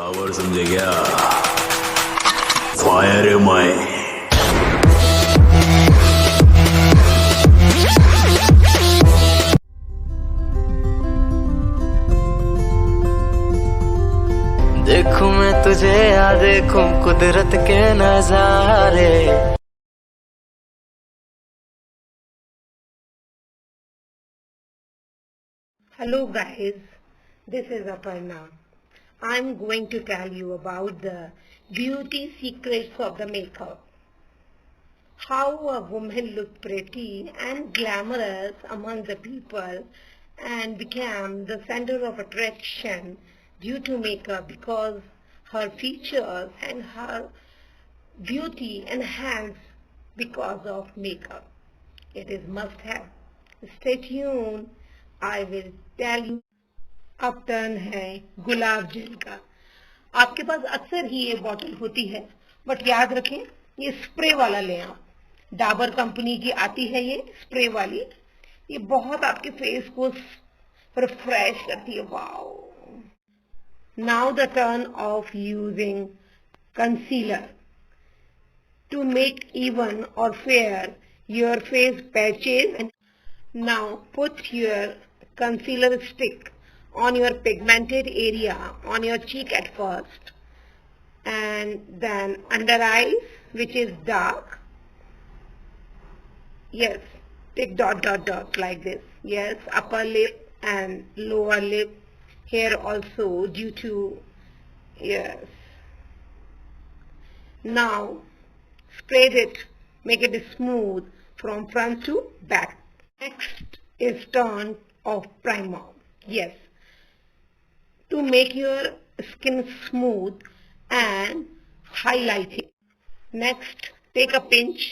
Power समझे क्या? Fire है मैं। देखूं मैं तुझे या देखूं कुदरत के नजारे। Hello guys, this is Aparna. I'm going to tell you about the beauty secrets of the makeup. How a woman looked pretty and glamorous among the people and became the center of attraction due to makeup because her features and her beauty enhanced because of makeup. It is must have. Stay tuned. I will tell you. अब turn है गुलाब जल का। आपके पास अक्सर ही ये bottle होती है, but याद रखें ये स्प्रे वाला लें आप। डाबर कंपनी की आती है ये स्प्रे वाली। ये बहुत आपके फेस को रिफ्रेश करती है। Wow. Now the turn off using concealer to make even or fair your face patches. And now put your concealer stick on your pigmented area on your cheek at first, and then under eyes which is dark. Yes, take dot dot dot like this. Yes, upper lip and lower lip here also due to, yes. Now spread it, make it smooth from front to back. Next is turn of primer. Yes, to make your skin smooth and highlighting. Next, take a pinch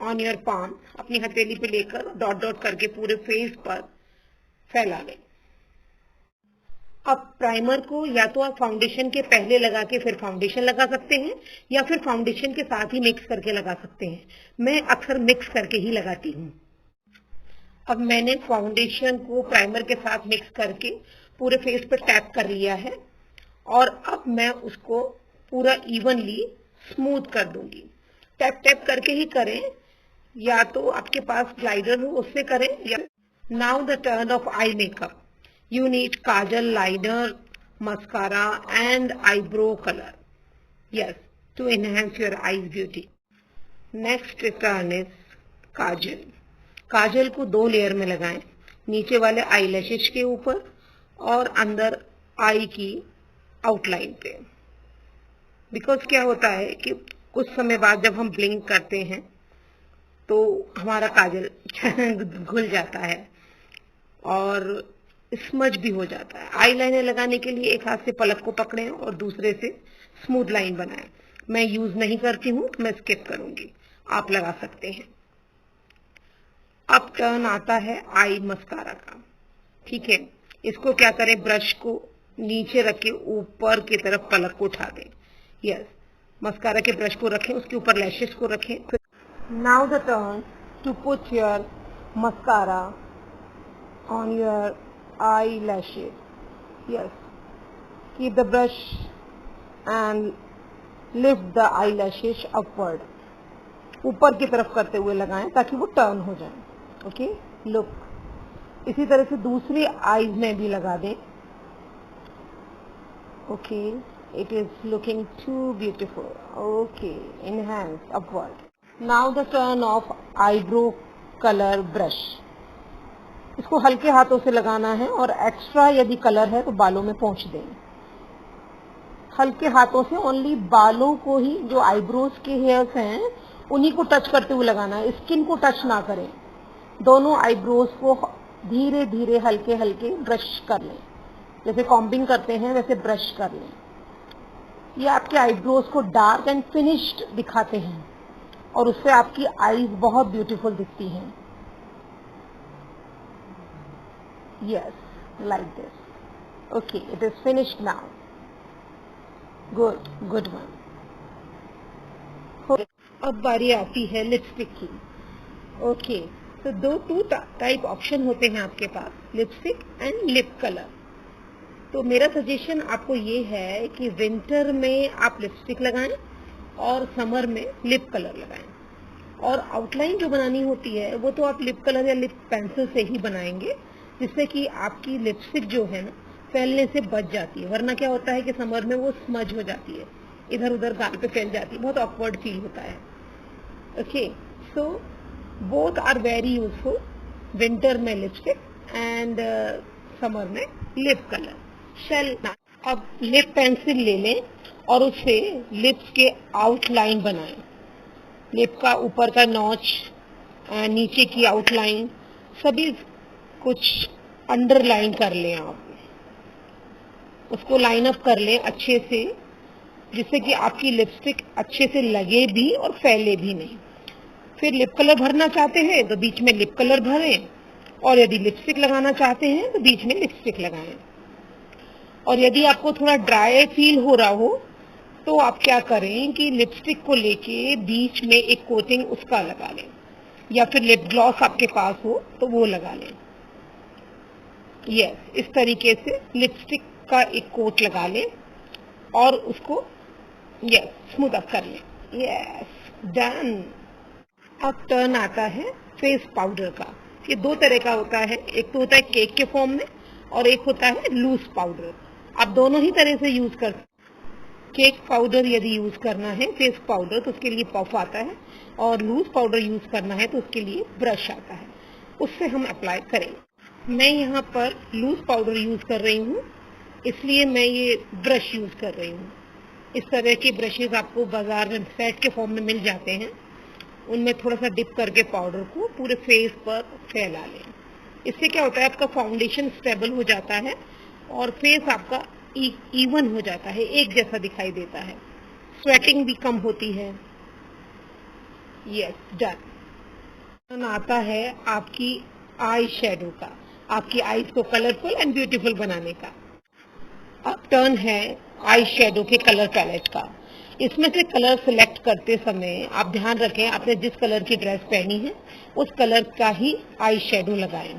on your palm. अपनी हथेली पे लेकर dot dot करके पूरे face पर फैला लें। अब प्राइमर को या तो आप फाउंडेशन के पहले लगा के फिर फाउंडेशन लगा सकते हैं, या फिर फाउंडेशन के साथ ही मिक्स करके लगा सकते हैं। मैं अक्सर मिक्स करके ही लगाती हूँ। अब मैंने फाउंडेशन को प्राइमर के साथ मिक्स करके पूरे फेस पर टैप कर लिया है, और अब मैं उसको पूरा इवनली स्मूथ कर दूंगी। टैप टैप करके ही करें, या तो आपके पास ग्लाइडर हो उससे करें। या now the turn off eye makeup. You need kajal, liner, mascara and eyebrow color. Yes, to enhance your eyes beauty. Next turn is काजल. काजल को 2 लेयर में लगाएं, नीचे वाले आई लैशेज के ऊपर और अंदर आई की आउटलाइन पे। बिकॉज क्या होता है कि कुछ समय बाद जब हम ब्लिंक करते हैं तो हमारा काजल घुल जाता है और स्मज भी हो जाता है। आई लाइनर लगाने के लिए एक हाथ से पलक को पकड़ें और दूसरे से स्मूथ लाइन बनाएं। मैं यूज नहीं करती हूँ, मैं स्किप करूंगी, आप लगा सकते हैं। अब टर्न आता है आई मस्कारा का। ठीक है, इसको क्या करें, ब्रश को नीचे रख के ऊपर की तरफ पलक को उठा दें। यस, मस्कारा के ब्रश को रखें, उसके ऊपर लैशेस को रखें। Now the turn to put your mascara on your eyelashes. Yes, keep the brush and lift the eyelashes upward. ऊपर की तरफ करते हुए लगाएं ताकि वो टर्न हो जाए। ओके, लुक इसी तरह से दूसरी आईज में भी लगा दें। Okay, it is looking too beautiful. Okay, enhance upward. Now the turn of eyebrow color brush. इसको हल्के हाथों से लगाना है और एक्स्ट्रा यदि कलर है तो बालों में पोंछ दें। हल्के हाथों से ओनली बालों को ही, जो आईब्रोज के हेयर्स हैं उन्हीं को टच करते हुए लगाना है, स्किन को टच ना करें। दोनों आईब्रोज को धीरे धीरे हल्के हल्के ब्रश कर लें, जैसे कॉम्बिंग करते हैं वैसे ब्रश कर लें। ये आपके आईब्रोज को डार्क एंड फिनिश्ड दिखाते हैं और उससे आपकी आईज बहुत ब्यूटीफुल दिखती हैं। Yes, like this. Okay, it is finished now. Good one. अब बारी आती है लिपस्टिक की। ओके, तो 2 टाइप ऑप्शन होते हैं आपके पास, लिपस्टिक एंड लिप कलर। तो मेरा सजेशन आपको ये है कि विंटर में आप लिपस्टिक लगाएं और समर में लिप कलर लगाएं। और आउटलाइन जो बनानी होती है वो तो आप लिप कलर या लिप पेंसिल से ही बनाएंगे, जिससे कि आपकी लिपस्टिक जो है ना फैलने से बच जाती है। वरना क्या होता है कि समर में वो स्मज हो जाती है, इधर उधर गाल पे फैल जाती है, बहुत ऑकवर्ड फील होता है। Okay, so both are very useful, winter में लिपस्टिक एंड समर में लिप कलर। शेल अब लिप पेंसिल ले लें और उससे लिप्स के आउटलाइन बनाएं। लिप का ऊपर का नॉच, नीचे की आउटलाइन, सभी कुछ अंडरलाइन कर लें। आप उसको लाइन अप कर लें अच्छे से, जिससे कि आपकी लिपस्टिक अच्छे से लगे भी और फैले भी नहीं। फिर लिप कलर भरना चाहते हैं तो बीच में लिप कलर भरें, और यदि लिपस्टिक लगाना चाहते हैं तो बीच में लिपस्टिक लगाएं। और यदि आपको थोड़ा ड्राई फील हो रहा हो तो आप क्या करें कि लिपस्टिक को लेके बीच में एक कोटिंग उसका लगा लें, या फिर लिप ग्लॉस आपके पास हो तो वो लगा लें। यस, इस तरीके से लिपस्टिक का एक कोट लगा लें और उसको स्मूथ अप कर लें। Yes, done. अब टर्न आता है फेस पाउडर का। ये दो तरह का होता है, एक तो होता है केक के फॉर्म में और एक होता है लूज पाउडर। आप दोनों ही तरह से यूज कर। केक पाउडर यदि यूज करना है फेस पाउडर तो उसके लिए पफ आता है, और लूज पाउडर यूज करना है तो उसके लिए ब्रश आता है, उससे हम अप्लाई करेंगे। मैं यहाँ पर लूज पाउडर यूज कर रही हूँ, इसलिए मैं ये ब्रश यूज कर रही हूँ। इस तरह के ब्रशेज आपको बाजार में सेट के फॉर्म में मिल जाते हैं, उनमें थोड़ा सा डिप करके पाउडर को पूरे फेस पर फैला लें। इससे क्या होता है, आपका फाउंडेशन स्टेबल हो जाता है और फेस आपका इवन हो जाता है, एक जैसा दिखाई देता है, स्वेटिंग भी कम होती है। Yes, done. आता है आपकी आई शेडो का, आपकी आईज को कलरफुल एंड ब्यूटीफुल बनाने का। अब टर्न है आई शेडो के कलर पैलेट का। इसमें से कलर सिलेक्ट करते समय आप ध्यान रखें, आपने जिस कलर की ड्रेस पहनी है उस कलर का ही आई शेडो लगाएं।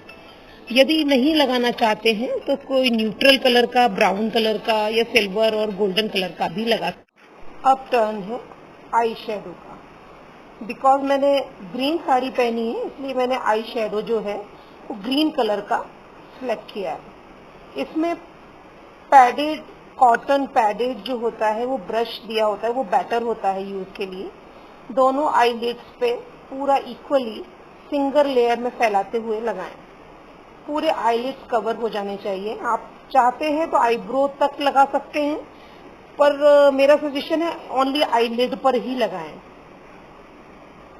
यदि नहीं लगाना चाहते हैं तो कोई न्यूट्रल कलर का, ब्राउन कलर का या सिल्वर और गोल्डन कलर का भी लगा। अब टर्न है आई शेडो का। बिकॉज मैंने ग्रीन साड़ी पहनी है इसलिए मैंने आई शेडो जो है वो ग्रीन कलर का सिलेक्ट किया है। इसमें पैडेड, कॉटन पैडेड जो होता है वो ब्रश दिया होता है, वो बेटर होता है यूज के लिए। दोनों आईलिड्स पे पूरा इक्वली सिंगल लेयर में फैलाते हुए लगाएं। पूरे आईलिड्स कवर हो जाने चाहिए। आप चाहते हैं तो आईब्रो तक लगा सकते हैं, पर मेरा सजेशन है ओनली आईलिड पर ही लगाएं।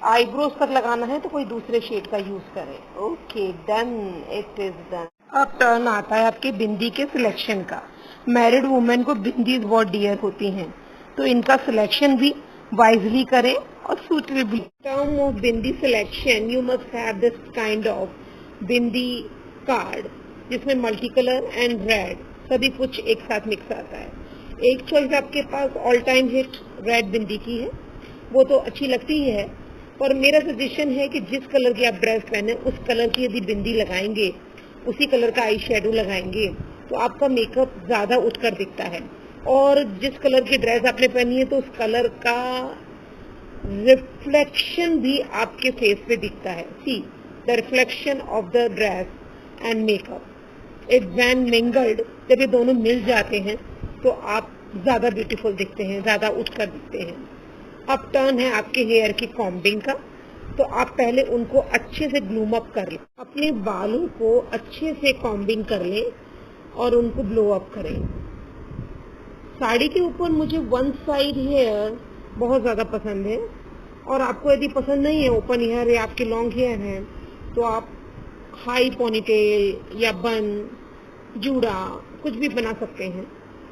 आईब्रोज तक लगाना है तो कोई दूसरे शेड का यूज करें। Okay, done, it is done. अब टर्न आता है आपके बिंदी के सिलेक्शन का। मैरिड वुमेन को बिंदी बहुत डियर होती हैं, तो इनका सिलेक्शन भी वाइजली करें और suitable. Term of bindi selection, you must have this kind of bindi card, जिसमें मल्टी कलर एंड रेड सभी कुछ एक साथ मिक्स आता है। एक चॉइस आपके पास ऑल टाइम हिट रेड बिंदी की है, वो तो अच्छी लगती ही है, पर मेरा सजेशन है कि जिस कलर की आप ड्रेस पहने उस कलर की यदि बिंदी लगाएंगे, उसी कलर का आई शेडो लगाएंगे तो आपका मेकअप ज्यादा उठकर दिखता है। और जिस कलर की ड्रेस आपने पहनी है तो उस कलर का रिफ्लेक्शन भी आपके फेस पे दिखता है। See the reflection of the dress and makeup, it when mingled, जब ये दोनों मिल जाते हैं तो आप ज्यादा ब्यूटीफुल दिखते हैं, ज्यादा उठकर दिखते हैं। अब टर्न है आपके हेयर की कॉम्बिंग का। तो आप पहले उनको अच्छे से ग्लूम अप कर लें, अपने बालों को अच्छे से कॉम्बिंग कर लें और उनको ब्लो अप करें। साड़ी के ऊपर मुझे वन साइड हेयर बहुत ज्यादा पसंद है, और आपको यदि पसंद नहीं है ओपन हेयर या आपके लॉन्ग हेयर हैं तो आप हाई पोनीटेल या बन, जूड़ा कुछ भी बना सकते हैं,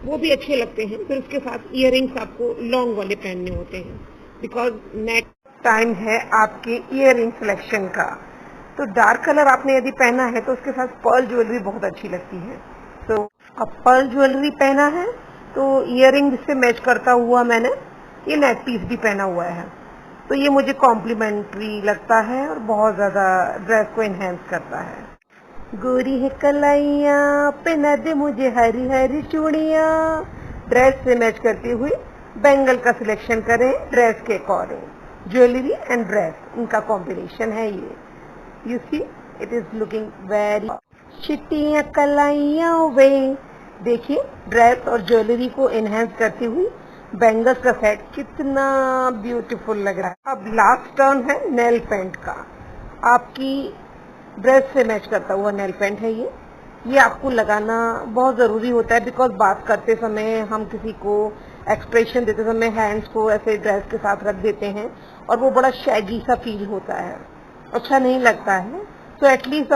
वो भी अच्छे लगते हैं। फिर उसके साथ इयररिंग्स आपको लॉन्ग वाले पहनने होते हैं, बिकॉज नेक्स्ट टाइम है आपके इयररिंग सिलेक्शन का। तो डार्क कलर आपने यदि पहना है तो उसके साथ पर्ल ज्वेलरी बहुत अच्छी लगती है। तो अब पर्ल ज्वेलरी पहना है तो इयररिंग से मैच करता हुआ मैंने ये नेक पीस भी पहना हुआ है, तो ये मुझे कॉम्प्लीमेंट्री लगता है और बहुत ज्यादा ड्रेस को एनहेंस करता है। गोरी है कलाइयाँ, पहना दे मुझे हरी हरी चूड़ियाँ। ड्रेस से मैच करती हुई बैंगल का सिलेक्शन करें ड्रेस के अकॉर्डिंग। ज्वेलरी एंड ड्रेस, इनका कॉम्बिनेशन है ये। You see it is looking very. चिट्टियाँ कलाइयाँ वे, देखिए ड्रेस और ज्वेलरी को एनहेंस करती हुई बैंगल्स का सेट कितना ब्यूटीफुल लग रहा है। अब लास्ट टर्न है नेल पेंट का। आपकी ड्रेस से मैच करता हुआ नेल पेंट है ये आपको लगाना बहुत ज़रूरी होता है, बिकॉज बात करते समय हम किसी को एक्सप्रेशन देते समय हैंड्स को ऐसे ड्रेस के साथ रख देते हैं और वो बड़ा शैगी सा फील होता है, अच्छा नहीं लगता है। तो एटलीस्ट